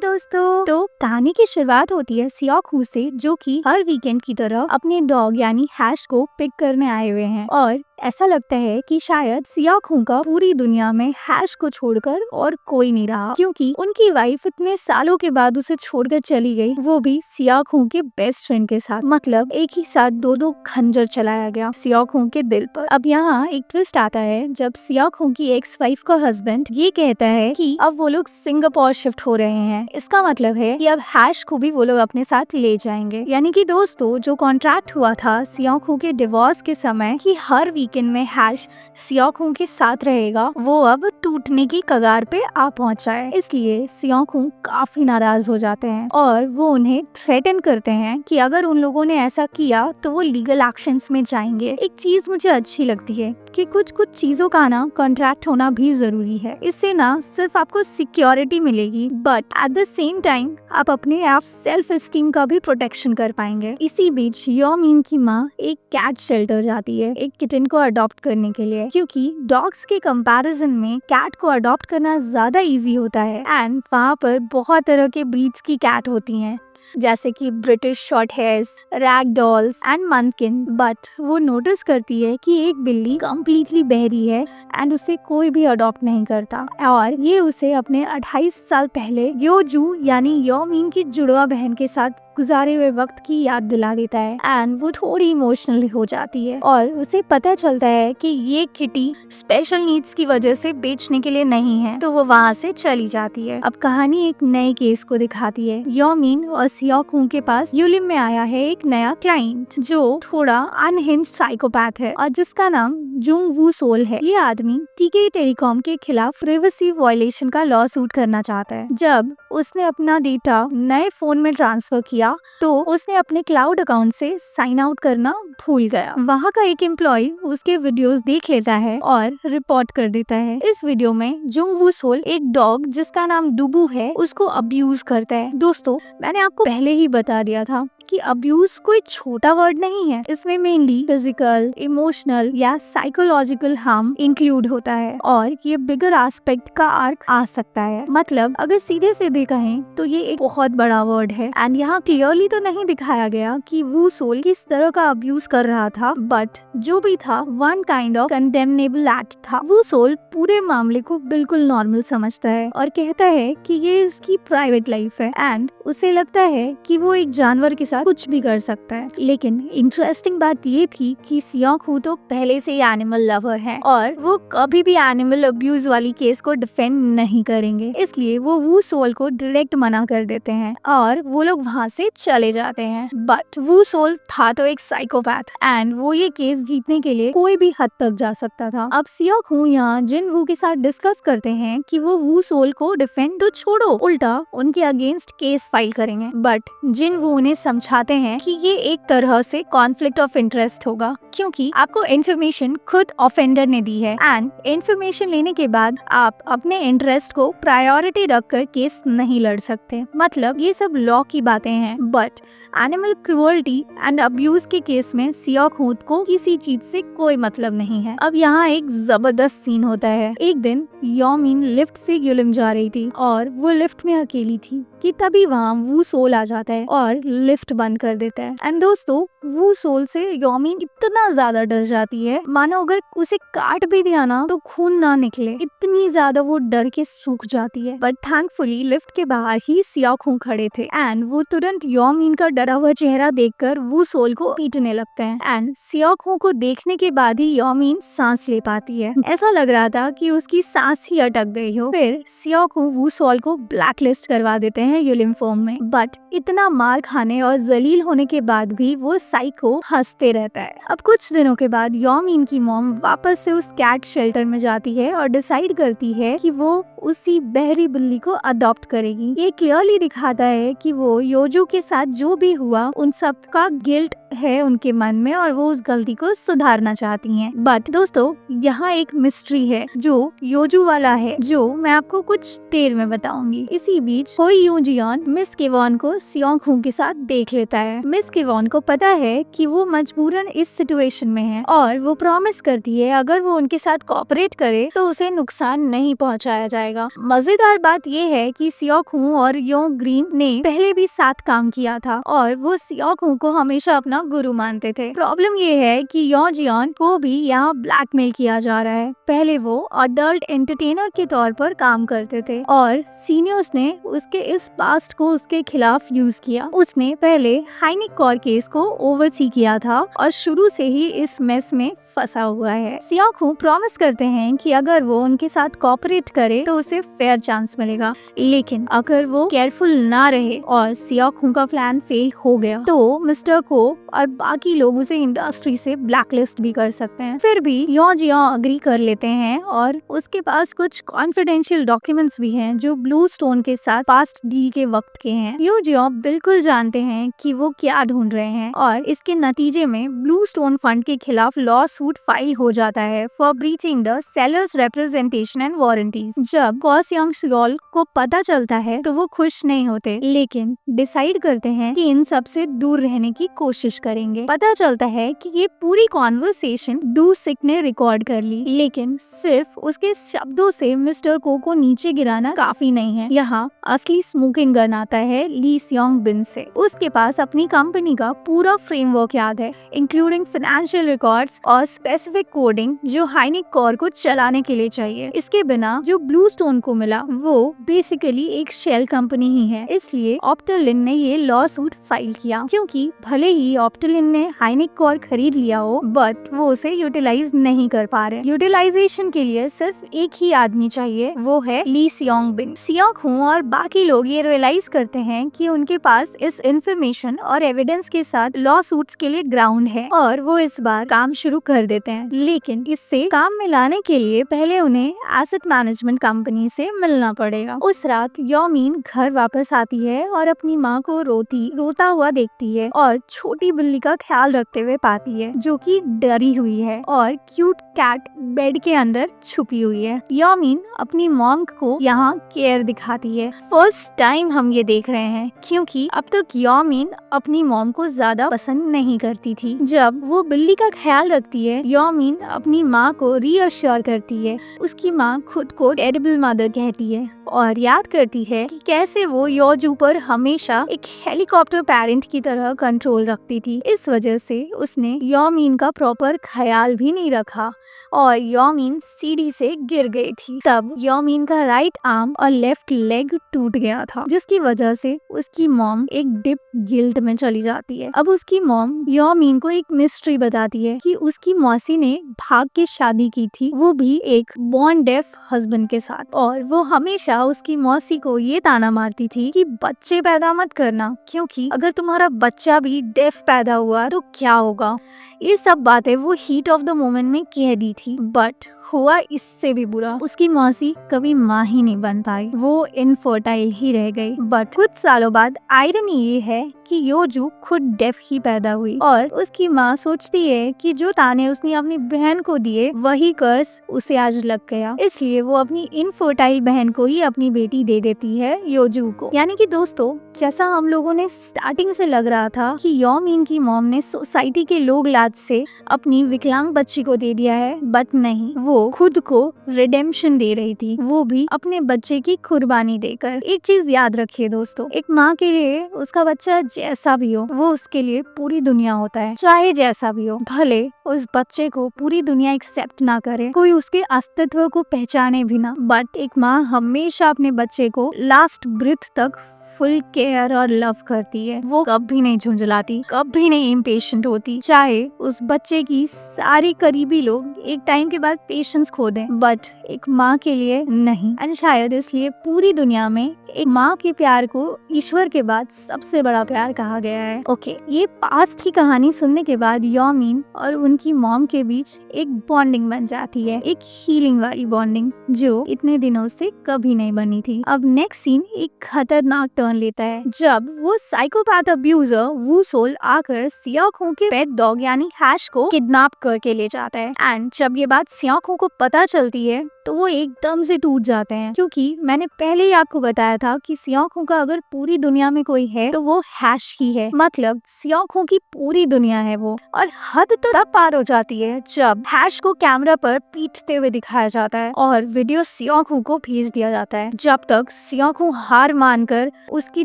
दोस्तों, तो कहानी की शुरुआत होती है सियाकू से, जो कि हर वीकेंड की तरह अपने डॉग यानी हैश को पिक करने आए हुए हैं। और ऐसा लगता है कि शायद सियाकू का पूरी दुनिया में हैश को छोड़कर और कोई नहीं रहा, क्योंकि उनकी वाइफ इतने सालों के बाद उसे छोड़कर चली गई, वो भी सियाकू के बेस्ट फ्रेंड के साथ। मतलब एक ही साथ दो खंजर चलाया गया सियाकू के दिल पर। अब यहाँ एक ट्विस्ट आता है जब सियाकू की एक्स वाइफ का हस्बैंड ये कहता है कि अब वो लोग सिंगापुर शिफ्ट हो रहे हैं। इसका मतलब है कि अब हैश को भी वो लोग अपने साथ ले जाएंगे। यानी कि दोस्तों, जो कॉन्ट्रैक्ट हुआ था सियाकू के डिवोर्स के समय कि हर वीकेंड में हैश सियाकू के साथ रहेगा, वो अब टूटने की कगार पे आ पहुंचा है। इसलिए सियाकू काफी नाराज हो जाते हैं और वो उन्हें थ्रेटन करते हैं कि अगर उन लोगों ने ऐसा किया तो वो लीगल एक्शंस में जाएंगे। एक चीज मुझे अच्छी लगती है कि कुछ चीजों का ना कॉन्ट्रैक्ट होना भी जरूरी है। इससे ना सिर्फ आपको सिक्योरिटी मिलेगी, but at the same time आप अपने आप सेल्फ एस्टीम का भी प्रोटेक्शन कर पाएंगे। इसी बीच योमीन की माँ एक कैट शेल्टर जाती है एक किटन को अडॉप्ट करने के लिए, क्योंकि डॉग्स के कंपैरिजन में कैट को अडॉप्ट करना ज्यादा इजी होता है। एंड वहाँ पर बहुत तरह के ब्रीड्स की कैट होती हैं, जैसे कि British short hairs, ragdolls and munchkin. But वो नोटिस करती है कि एक बिल्ली कम्प्लीटली बहरी है एंड उसे कोई भी अडॉप्ट नहीं करता, और ये उसे अपने 28 साल पहले योजू यानी योमीन की जुड़वा बहन के साथ गुजारे हुए वक्त की याद दिला देता है। एंड वो थोड़ी इमोशनल हो जाती है और उसे पता चलता है कि ये किटी स्पेशल नीड्स की वजह से बेचने के लिए नहीं है, तो वो वहाँ से चली जाती है। अब कहानी एक नए केस को दिखाती है। योमीन और सियाकू के पास यूलिम में आया है एक नया क्लाइंट जो थोड़ा अनहिंज साइकोपैथ है और जिसका नाम जुंग वू सोल है। ये आदमी टीके टेलीकॉम के खिलाफ प्रिवेसी वायलेशन का लॉ सूट करना चाहता है। जब उसने अपना डेटा नए फोन में ट्रांसफर किया तो उसने अपने क्लाउड अकाउंट से साइन आउट करना भूल गया। वहाँ का एक एम्प्लॉय उसके वीडियोस देख लेता है और रिपोर्ट कर देता है। इस वीडियो में जुंग वू सोल एक डॉग जिसका नाम डुबू है उसको अब्यूज करता है। दोस्तों, मैंने आपको पहले ही बता दिया था कि अब्यूज कोई छोटा वर्ड नहीं है। इसमें मेनली फिजिकल, इमोशनल या साइकोलॉजिकल हार्म इंक्लूड होता है और ये बिगर एस्पेक्ट का अर्थ आ सकता है। मतलब अगर सीधे सीधे कहें तो ये एक बहुत बड़ा वर्ड है। एंड यहाँ क्लियरली तो नहीं दिखाया गया कि वू सोल किस तरह का अब्यूज कर रहा था, बट जो भी था one kind of condemnable act था। वू सोल पूरे मामले को बिल्कुल नॉर्मल समझता है और कहता है कि ये इसकी प्राइवेट लाइफ है एंड उसे लगता है कि वो एक जानवर के साथ कुछ भी कर सकता है। लेकिन इंटरेस्टिंग बात ये थी कि सियाकू तो पहले से ही एनिमल लवर है और वो कभी भी एनिमल अब्यूज वाली केस को डिफेंड नहीं करेंगे। इसलिए वो वू सोल को डायरेक्ट मना कर देते हैं और वो लोग वहाँ से चले जाते हैं। बट वू सोल था तो एक साइकोपैथ एंड वो ये केस जीतने के लिए कोई भी हद तक जा सकता था। अब सियाकू यहाँ जिन वू के साथ डिस्कस करते हैं कि वो वू सोल को डिफेंड तो छोड़ो, उल्टा उनके अगेंस्ट केस फाइल करेंगे। बट जिन वू उन्हें समझाते हैं कि ये एक तरह से कॉन्फ्लिक्ट ऑफ इंटरेस्ट होगा, क्योंकि आपको इन्फॉर्मेशन खुद ऑफेंडर ने दी है एंड इन्फॉर्मेशन लेने के बाद आप अपने इंटरेस्ट को प्रायोरिटी रखकर केस नहीं लड़ सकते। मतलब ये सब लॉ की बातें हैं, but animal cruelty and abuse के केस में सियाकू को किसी चीज से कोई मतलब नहीं है। अब यहाँ एक जबरदस्त सीन होता है। एक दिन योमीन लिफ्ट से यूलिम जा रही थी और वो लिफ्ट में अकेली थी कि तभी वहाँ वू सोल आ जाता है और लिफ्ट बंद कर देता है। एंड दोस्तों, वू सोल से योमीन इतना ज्यादा डर जाती है मानो अगर उसे काट भी दिया ना तो खून ना निकले, इतनी ज्यादा वो डर के सूख जाती है। बट थैंकफुली लिफ्ट के बाहर ही सियाकू खड़े थे एंड वो तुरंत योमीन का डरा हुआ चेहरा देखकर वू सोल को पीटने लगते हैं। एंड सियाकू को देखने के बाद ही योमीन सांस ले पाती है। ऐसा लग रहा था कि उसकी सांस ही अटक गई हो। फिर सियाकू वू सोल को ब्लैक लिस्ट करवा देते हैं यूलिम फॉर्म में। बट इतना मार खाने और जलील होने के बाद भी वो साइको हंसते रहता है। अब कुछ दिनों के बाद योमीन की मॉम वापस से उस कैट शेल्टर में जाती है और डिसाइड करती है कि वो उसी बहरी बिल्ली को अडॉप्ट करेगी। ये क्लियरली दिखाता है कि वो योजू के साथ जो भी हुआ उन सब का गिल्ट है उनके मन में और वो उस गलती को सुधारना चाहती हैं। बट दोस्तों, यहाँ एक मिस्ट्री है जो योजू वाला है, जो मैं आपको कुछ देर में बताऊंगी। इसी बीच होई यूजियन मिस केवॉन को सियाकू के साथ देख लेता है। मिस केवॉन को पता है कि वो मजबूरन इस सिचुएशन में है और वो प्रॉमिस करती है अगर वो उनके साथ कोऑपरेट करे तो उसे नुकसान नहीं पहुंचाया जाएगा। जाएगा। मजेदार बात ये है कि सियोक हूँ और यो ग्रीन ने पहले भी साथ काम किया था और वो सियोक हूँ को हमेशा अपना गुरु मानते थे। प्रॉब्लम ये है कि यो जियोन को भी यहाँ ब्लैकमेल किया जा रहा है। पहले वो अडल्ट एंटरटेनर के तौर पर काम करते थे और सीनियर्स ने उसके इस पास्ट को उसके खिलाफ यूज किया। उसने पहले हाइनिक कॉर केस को ओवरसी किया था और शुरू से ही इस मेस में फंसा हुआ है। सियोक हूँ प्रॉमिस करते हैं कि अगर वो उनके साथ कोऑपरेट करे तो उसे फेयर चांस मिलेगा, लेकिन अगर वो केयरफुल ना रहे और सियोक हूँ का प्लान फेल हो गया तो मिस्टर को और बाकी लोग उसे इंडस्ट्री से ब्लैकलिस्ट भी कर सकते हैं। फिर भी यो जियो अग्री कर लेते हैं और उसके पास कुछ कॉन्फिडेंशियल डॉक्यूमेंट्स भी हैं जो ब्लू स्टोन के साथ पास्ट डील के वक्त के हैं। यो जियो बिल्कुल जानते हैं कि वो क्या ढूंढ रहे हैं और इसके नतीजे में ब्लू स्टोन फंड के खिलाफ लॉ सूट फाइल हो जाता है for breaching the sellers representation and warranties. जब कॉ सियोंग सियोल को पता चलता है तो वो खुश नहीं होते, लेकिन डिसाइड करते हैं कि इन सब से दूर रहने की कोशिश करेंगे। पता चलता है कि ये पूरी कॉन्वर्सेशन डू सिक ने रिकॉर्ड कर ली, लेकिन सिर्फ उसके शब्दों से मिस्टर को नीचे गिराना काफी नहीं है। यहाँ असली स्मोकिंग गन आता है ली सियोंग बिन से। उसके पास अपनी कंपनी का पूरा फ्रेमवर्क याद है, इंक्लूडिंग फाइनेंशियल रिकॉर्ड्स और स्पेसिफिक कोडिंग जो हाइनिक कॉर को चलाने के लिए चाहिए। इसके बिना जो ब्लू स्टोन को मिला वो बेसिकली एक शेल कंपनी ही है। इसलिए ऑप्टलिन ने ये लॉ सूट फाइल किया, क्योंकि भले ही ऑप्टलिन ने हाइनिक कॉर खरीद लिया हो बट वो उसे यूटिलाइज नहीं कर पा रहे। यूटिलाइजेशन के लिए सिर्फ एक ही आदमी चाहिए, वो है ली सियोंग बिन। सियोक हूँ और बाकी लोग ये रियलाइज करते हैं कि उनके पास इस इंफॉर्मेशन और एविडेंस के साथ लॉ सूट्स के लिए ग्राउंड है और वो इस बार काम शुरू कर देते हैं। लेकिन इससे काम में लाने के लिए पहले उन्हें एसेट मैनेजमेंट कंपनी से मिलना पड़ेगा। उस रात योमीन घर वापस आती है और अपनी माँ को रोता हुआ देखती है और छोटी बिल्ली का ख्याल रखते हुए पाती है जो कि डरी हुई है और क्यूट कैट बेड के अंदर छुपी हुई है। योमीन अपनी मॉम को यहाँ केयर दिखाती है। फर्स्ट टाइम हम ये देख रहे हैं, क्योंकि अब तक योमीन अपनी मॉम को ज्यादा पसंद नहीं करती थी। जब वो बिल्ली का ख्याल रखती है, योमीन अपनी माँ को रीअश्योर करती है। उसकी माँ खुद को टेरिबल मदर कहती है और याद करती है कि कैसे वो योजू पर हमेशा एक हेलीकॉप्टर पेरेंट की तरह कंट्रोल रखती थी। इस वजह से उसने योमीन का प्रॉपर ख्याल भी नहीं रखा और योमीन सीढ़ी से गिर गई थी। तब योमीन का राइट आर्म और लेफ्ट लेग टूट गया था, जिसकी वजह से उसकी मॉम एक डिप गिल्ट में चली जाती है। अब उसकी मॉम योमीन को एक मिस्ट्री बताती है कि उसकी मौसी ने भाग के शादी की थी, वो भी एक बॉर्न डेफ हस्बैंड के साथ, और वो हमेशा उसकी मौसी को ये ताना मारती थी कि बच्चे पैदा मत करना, क्योंकि अगर तुम्हारा बच्चा भी डेफ पैदा हुआ तो क्या होगा। ये सब बातें वो हीट ऑफ द मोमेंट में कह दी थी, बट हुआ इससे भी बुरा। उसकी मौसी कभी माँ ही नहीं बन पाई, वो इनफर्टाइल ही रह गई। बट कुछ सालों बाद आयरनी ये है कि योजू खुद डेफ ही पैदा हुई और उसकी माँ सोचती है कि जो ताने उसने अपनी बहन को दिए वही कर्स उसे आज लग गया, इसलिए वो अपनी इनफर्टाइल बहन को ही अपनी बेटी दे देती है योजू को। यानी कि दोस्तों, जैसा हम लोगों ने स्टार्टिंग से लग रहा था कि योमीन की मॉम ने सोसाइटी के लोग लाज से अपनी विकलांग बच्ची को दे दिया है, बट नहीं, वो खुद को रिडेम्पशन दे रही थी, वो भी अपने बच्चे की कुर्बानी देकर। एक चीज याद रखिए दोस्तों, एक माँ के लिए उसका बच्चा जैसा भी हो वो उसके लिए पूरी दुनिया होता है, चाहे जैसा भी हो। भले उस बच्चे को पूरी दुनिया एक्सेप्ट ना करे, कोई उसके अस्तित्व को पहचाने भी ना, बट एक माँ हमेशा अपने बच्चे को लास्ट ब्रेथ तक फुल केयर और लव करती है। वो कभी नहीं झुंझलाती, कभी नहीं इम्पेशेंट होती, चाहे उस बच्चे की सारी करीबी लोग एक टाइम के बाद पेशेंस खो दें, बट एक माँ के लिए नहीं। एंड शायद इसलिए पूरी दुनिया में एक माँ के प्यार को ईश्वर के बाद सबसे बड़ा प्यार कहा गया है। ओके, ये पास्ट की कहानी सुनने के बाद योमीन और उनकी मॉम के बीच एक बॉन्डिंग बन जाती है, एक हीलिंग वाली बॉन्डिंग जो इतने दिनों से कभी नहीं बनी थी। अब नेक्स्ट सीन एक खतरनाक टर्न लेता है जब वो साइकोपैथ अब्यूजर वू सोल आकर सियोक हूँ के पेट डॉग यानी हैश को किडनैप करके ले जाता है। एंड जब ये बात सियोक हूँ को पता चलती है तो वो एकदम से टूट जाते हैं, क्योंकि मैंने पहले ही आपको बताया था कि सियाखों का अगर पूरी दुनिया में कोई है तो वो हैश ही है। मतलब सियाखों की पूरी दुनिया है वो। और हद तो तब पार हो जाती है जब हैश को कैमरा पर पीटते हुए दिखाया जाता है और वीडियो सियाखों को भेज दिया जाता है। जब तक सियाखों हार मानकर उसकी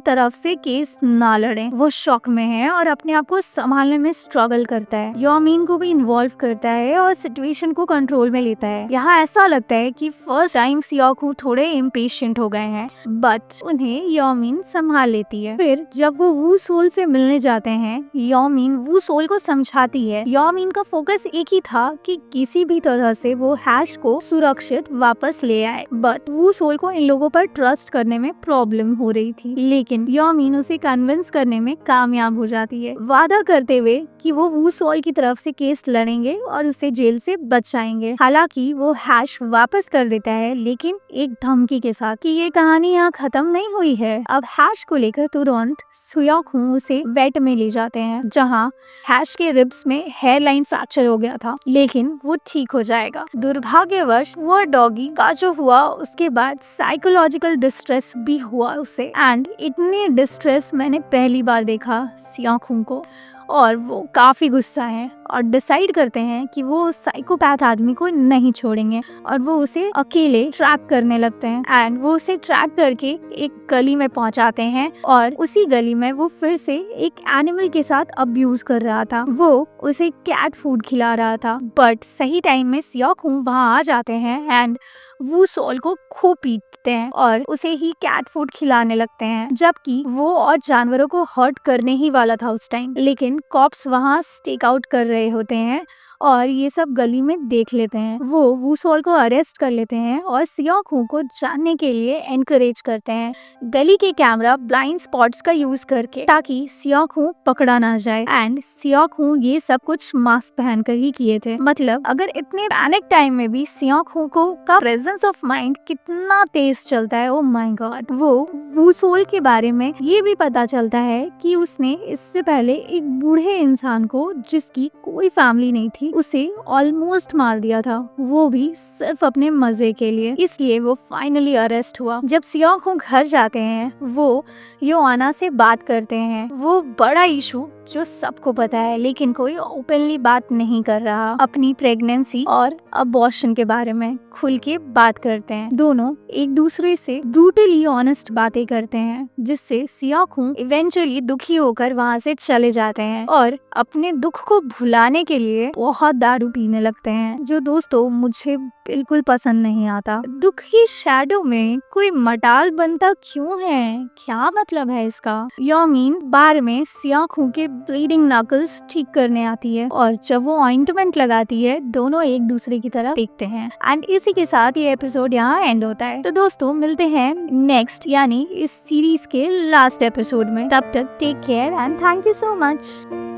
तरफ से केस ना लड़े, वो शॉक में है और अपने आप को संभालने में स्ट्रगल करता है। यामीन को भी इन्वॉल्व करता है और सिचुएशन को कंट्रोल में लेता है। यहाँ ऐसा लगता है कि फर्स्ट टाइम सियाखों थोड़े इम्पेशेंट हो गए हैं, बट उन्हें यामीन संभाल लेती है। फिर जब वो वू सोल से मिलने जाते हैं, यामीन वू सोल को समझाती है। यामीन का फोकस एक ही था कि किसी भी तरह से वो हैश को सुरक्षित वापस ले आए, बट वू सोल को इन लोगों पर ट्रस्ट करने में प्रॉब्लम हो रही थी। लेकिन यामीन उसे कन्विंस करने में कामयाब हो जाती है, वादा करते हुए कि वो वू सोल की तरफ से केस लड़ेंगे और उसे जेल से बचाएंगे। हालांकि वो हैश वापस कर देता है, लेकिन एक धमकी के साथ कि ये कहानी यहाँ खत्म नहीं हुई है। अब हैश को लेकर तुरंत सियाखों उसे वेट में ले जाते हैं, जहाँ हैश के रिब्स में हेयर लाइन फ्रैक्चर हो गया था, लेकिन वो ठीक हो जाएगा। दुर्भाग्यवश वो डॉगी का जो हुआ उसके बाद साइकोलॉजिकल डिस्ट्रेस भी हुआ उसे, एंड इतनी डिस्ट्रेस मैंने पहली बार देखा सियाखों को। और वो काफी गुस्सा है और डिसाइड करते हैं कि वो उस साइकोपैथ आदमी को नहीं छोड़ेंगे और वो उसे अकेले ट्रैप करने लगते हैं। एंड वो उसे ट्रैप करके एक गली में पहुंचाते हैं और उसी गली में वो फिर से एक एनिमल के साथ अब्यूज कर रहा था। वो उसे कैट फूड खिला रहा था, बट सही टाइम में सियाखों वहाँ आ जाते हैं एंड वू सोल को खूब पीटते हैं और उसे ही कैट फूड खिलाने लगते हैं, जबकि वो और जानवरों को हर्ट करने ही वाला था उस टाइम। लेकिन कॉप्स वहाँ स्टेक आउट कर रहे होते हैं और ये सब गली में देख लेते हैं। वो वू सोल को अरेस्ट कर लेते हैं और सियाखों को जानने के लिए एनकरेज करते हैं, गली के कैमरा ब्लाइंड स्पॉट्स का यूज करके, ताकि सियाखों पकड़ा ना जाए। एंड सियाखों ये सब कुछ मास्क पहनकर ही किए थे। मतलब अगर इतने पैनिक टाइम में भी सियाखों को का प्रेजेंस ऑफ माइंड कितना तेज चलता है, ओ माय गॉड। वो वू सोल के बारे में ये भी पता चलता है कि उसने इससे पहले एक बूढ़े इंसान को, जिसकी कोई फैमिली नहीं थी, उसे ऑलमोस्ट मार दिया था, वो भी सिर्फ अपने मजे के लिए। इसलिए वो फाइनली अरेस्ट हुआ। जब सियाखों घर जाते हैं, वो योआना से बात करते हैं। वो बड़ा इशू जो सबको पता है, लेकिन कोई ओपनली बात नहीं कर रहा, अपनी प्रेगनेंसी और अबॉर्शन के बारे में खुल के बात करते हैं। दोनों एक दूसरे से ब्रूटली ऑनेस्ट बातें करते हैं, जिससे सियाखों इवेंचुअली दुखी होकर वहाँ से चले जाते हैं और अपने दुख को भुलाने के लिए बहुत दारू पीने लगते हैं, जो दोस्तों मुझे बिल्कुल पसंद नहीं आता। दुख की शैडो में कोई मटाल बनता क्यों है, क्या मतलब है इसका? यामीन बार में सियाखों के ब्लीडिंग नकल्स ठीक करने आती है और जब वो ऑइंटमेंट लगाती है, दोनों एक दूसरे की तरफ देखते हैं। एंड इसी के साथ ये एपिसोड यहाँ एंड होता है। तो दोस्तों मिलते हैं नेक्स्ट, यानी इस सीरीज के लास्ट एपिसोड में। तब तक take care and thank you so much.